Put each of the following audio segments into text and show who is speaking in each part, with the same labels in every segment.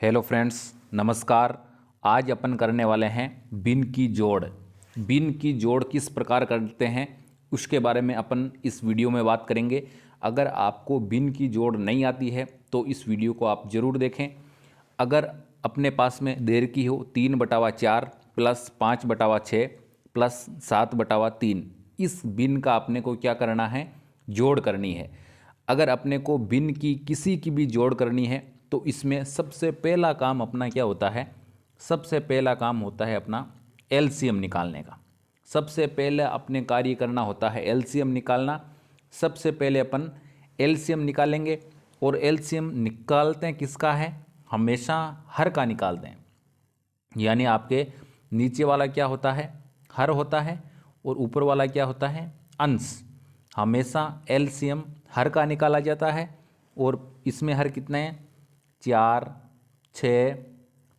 Speaker 1: Hello friends, नमस्कार। आज अपन करने वाले हैं बिन की जोड़। बिन की जोड़ किस प्रकार करते हैं उसके बारे में अपन इस वीडियो में बात करेंगे। अगर आपको बिन की जोड़ नहीं आती है तो इस वीडियो को आप ज़रूर देखें। अगर अपने पास में देर की हो 3/4 प्लस 5/6 प्लस 7/3, इस बिन का अपने को क्या करना है, जोड़ करनी है। अगर अपने को बिन की किसी की भी जोड़ करनी है तो इसमें सबसे पहला काम अपना क्या होता है, सबसे पहला काम होता है अपना एलसीएम निकालने का। सबसे पहले अपने कार्य करना होता है एलसीएम निकालना। सबसे पहले अपन एलसीएम निकालेंगे और एलसीएम निकालते हैं किसका है, हमेशा हर का निकालते हैं। यानी आपके नीचे वाला क्या होता है, हर होता है, और ऊपर वाला क्या होता है, अंश। हमेशा एलसीएम हर का निकाला जाता है। और इसमें हर कितने हैं, 4, 6,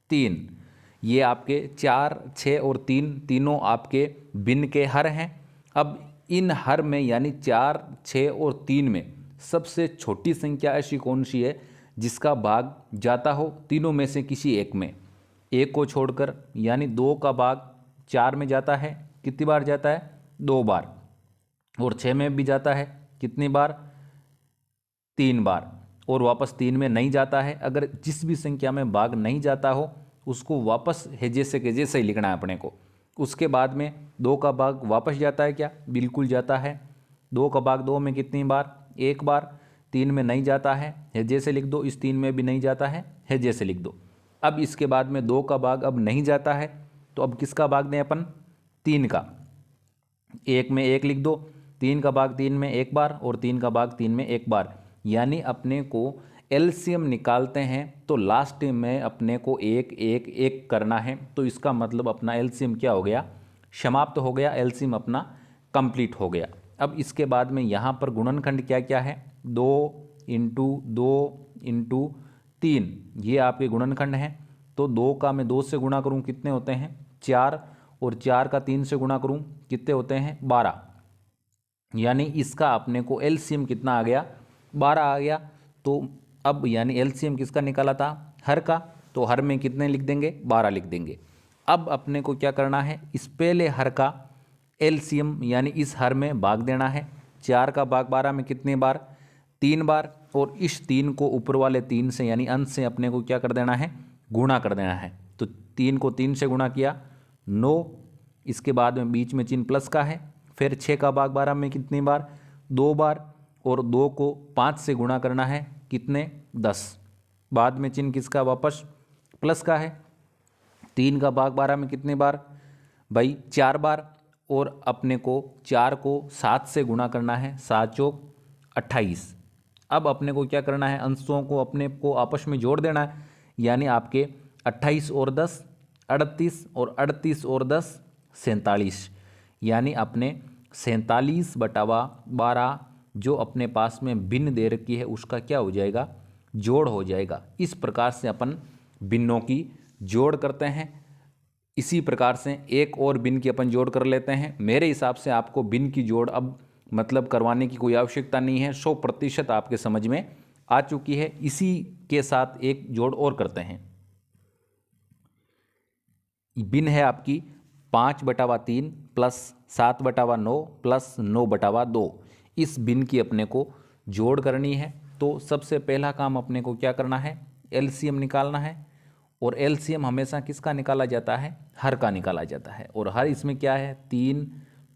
Speaker 1: 3। ये आपके 4, 6 और 3 तीनों आपके बिन के हर हैं। अब इन हर में यानी 4, 6 और 3 में सबसे छोटी संख्या ऐसी कौन सी है जिसका भाग जाता हो तीनों में से किसी एक में, एक को छोड़कर। यानी 2 का भाग 4 में जाता है, कितनी बार जाता है, 2 बार। और 6 में भी जाता है, कितनी बार, 3 बार। और वापस 3 में नहीं जाता है। अगर जिस भी संख्या में भाग नहीं जाता हो उसको वापस है जैसे के जैसे ही लिखना है अपने को। उसके बाद में 2 का भाग वापस जाता है क्या, बिल्कुल जाता है। 2 का भाग 2 में कितनी बार, 1 बार। 3 में नहीं जाता है जैसे लिख दो। इस 3 में भी नहीं जाता है जैसे लिख दो। अब इसके बाद में 2 का भाग अब नहीं जाता है तो अब किसका भाग दें अपन, 3 का। 1 में 1 लिख दो। 3 का भाग 3 में 1 बार और 3 का भाग 3 में 1 बार। यानी अपने को एलसीएम निकालते हैं तो लास्ट में अपने को 1 1 1 करना है। तो इसका मतलब अपना एलसीएम क्या हो गया, समाप्त हो गया। एलसीएम अपना कंप्लीट हो गया। अब इसके बाद में यहाँ पर गुणनखंड क्या क्या है, 2 इंटू 2 इंटू 3, ये आपके गुणनखंड हैं। तो 2 का मैं 2 से गुणा करूँ कितने होते हैं, 4। और 4 का 3 से गुणा करूँ कितने होते हैं, 12। यानी इसका अपने को एलसीएम कितना आ गया, 12 आ गया। तो अब यानी एलसीएम किसका निकाला था, हर का। तो हर में कितने लिख देंगे, 12 लिख देंगे। अब अपने को क्या करना है, इस पहले हर का एलसीएम यानी इस हर में भाग देना है। 4 का भाग 12 में कितने बार, 3 बार। और इस 3 को ऊपर वाले 3 से यानी अंश से अपने को क्या कर देना है, गुणा कर देना है। तो 3 को 3 से गुणा किया, 9। इसके बाद में बीच में चिन्ह प्लस का है। फिर 6 का भाग 12 में कितनी बार, 2 बार। और 2 को 5 से गुणा करना है, कितने, 10। बाद में चिन्ह किसका, वापस प्लस का है। 3 का भाग 12 में कितनी बार भाई, 4 बार। और अपने को 4 को 7 से गुणा करना है, 7 चौक 28। अब अपने को क्या करना है, अंशों को अपने को आपस में जोड़ देना है। यानी आपके 28 और 10 38 और 38 और 10 47। यानी अपने 47/12 जो अपने पास में भिन्न दे रखी है उसका क्या हो जाएगा, जोड़ हो जाएगा। इस प्रकार से अपन भिन्नों की जोड़ करते हैं। इसी प्रकार से एक और बिन की अपन जोड़ कर लेते हैं। मेरे हिसाब से आपको बिन की जोड़ अब मतलब करवाने की कोई आवश्यकता नहीं है, 100% आपके समझ में आ चुकी है। इसी के साथ एक जोड़ और करते हैं। बिन है आपकी 5/3 प्लस 7/9 प्लस 9/2। इस बिन की अपने को जोड़ करनी है। तो सबसे पहला काम अपने को क्या करना है, एलसीएम निकालना है। और एलसीएम हमेशा किसका निकाला जाता है, हर का निकाला जाता है। और हर इसमें क्या है, 3,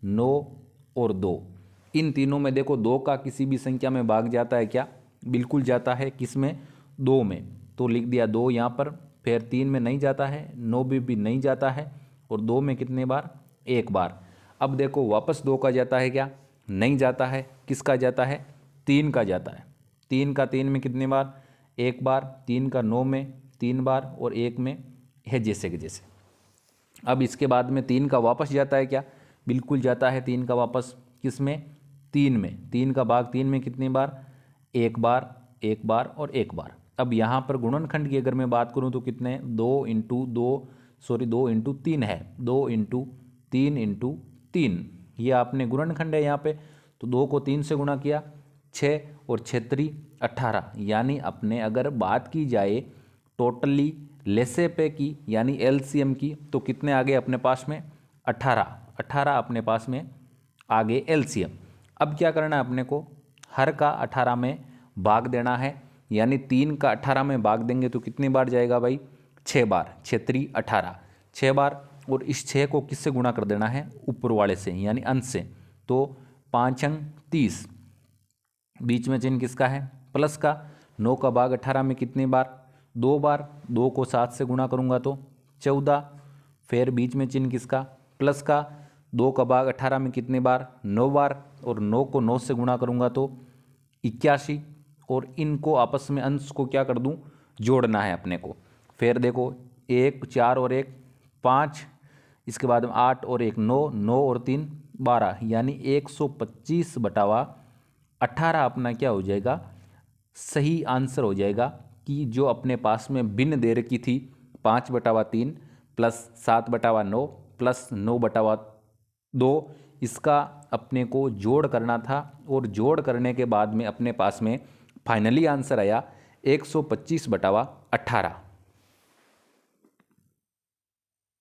Speaker 1: 9 और 2। इन तीनों में देखो 2 का किसी भी संख्या में भाग जाता है क्या, बिल्कुल जाता है। किस में, 2 में। तो लिख दिया 2 यहाँ पर। फिर 3 में नहीं जाता है, 9 में भी नहीं जाता है। और 2 में कितने बार, 1 बार। अब देखो वापस 2 का जाता है क्या, नहीं जाता है। किसका जाता है, 3 का जाता है। 3 का 3 में कितनी बार, 1 बार। 3 का 9 में 3 बार और 1 में है जैसे कि जैसे। अब इसके बाद में 3 का वापस जाता है क्या, बिल्कुल जाता है। 3 का वापस किस में, 3 में। 3 का भाग 3 में कितनी बार, 1 बार, 1 बार और 1 बार। अब यहाँ पर गुणनखंड की अगर मैं बात करूँ तो कितने, 2 इंटू 2 सॉरी 2 इंटू 3 है। 2 इंटू 3 इंटू 3 ये आपने गुणनखंड है यहाँ पे। तो 2 को 3 से गुणा किया, 6 और 6 3 18। यानी अपने अगर बात की जाए टोटली लेसे पे की यानी एलसीएम की, तो कितने आ गए अपने पास में 18 अपने पास में आ गए एलसीएम। अब क्या करना है अपने को, हर का 18 में भाग देना है, यानी 3 का 18 में भाग देंगे तो कितनी बार जाएगा भाई 6 बार, 6 3 18, 6 बार। और इस 6 को किससे गुणा कर देना है, ऊपर वाले से यानी अंश से, तो 5 अंक 30, बीच में चिन्ह किसका है प्लस का, 9 का भाग 18 में कितनी बार 2 बार, 2 को 7 से गुणा करूंगा तो 14, फिर बीच में चिन्ह किसका प्लस का, 2 का भाग 18 में कितनी बार 9 बार, और 9 को 9 से गुणा करूंगा तो 81, और इनको आपस में अंश को क्या कर दूं, जोड़ना है अपने को। फिर देखो 1 4 और 1 5, इसके बाद में 8 और 1 9, 9 और 3 12, यानी 125/18 अपना क्या हो जाएगा, सही आंसर हो जाएगा। कि जो अपने पास में भिन्न दे रखी थी 5/3 प्लस 7/9 प्लस 9/2, इसका अपने को जोड़ करना था, और जोड़ करने के बाद में अपने पास में फाइनली आंसर आया 125/18।